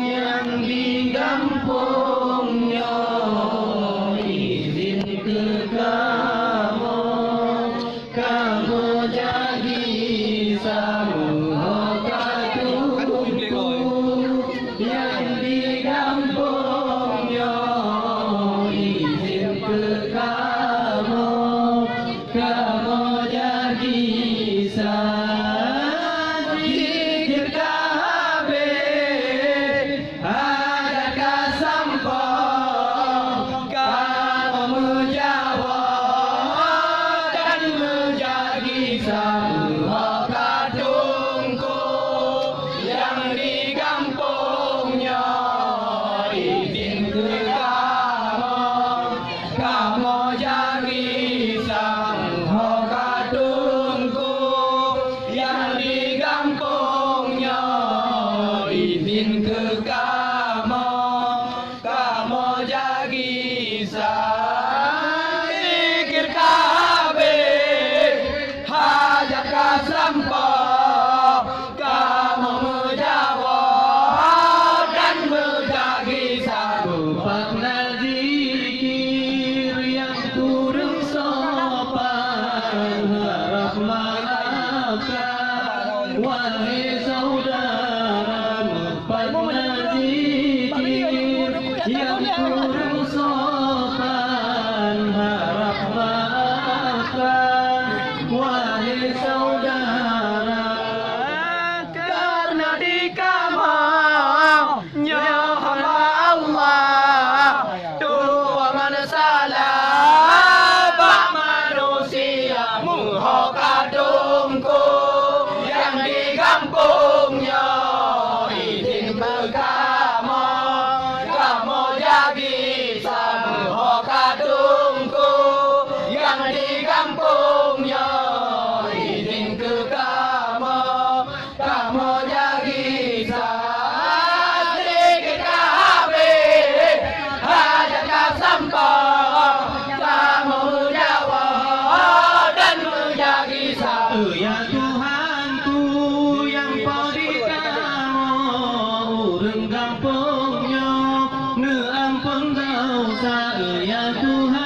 yang di kampungnya izin ke kamu, kamu jadi samuha katuku yang di kampungnya izin ke kamu, kamu jadi zikir kabeh adakah sampah kamu menjawab dan menjadi samuha kadungku yang di kampungnya izin ke kamu, kamu jadi samuha kadungku yang di kampungnya izin ke kamu, kamu jadi zikir kabeh hajat kasampah kamu menjawab dan menjadi satu makna zikir yang kurang sopan harap maafkan wahai saudara makna zikir yang kurang sopan harap maafkan wahai saudara karena di kamarnya hamba Allah dua mana salah bak manusia muha kadungku yang di kampungnya izin berkamu, kamu jadi samuha kadungku yang di kampungnya izin ke kamu, kamu jadi zikir kabeh hajat sampah kamu menjawab dan menjadi satu ya Tuhanku yang padi kamu urang kampungnya ne ampun dosa ya Tuhan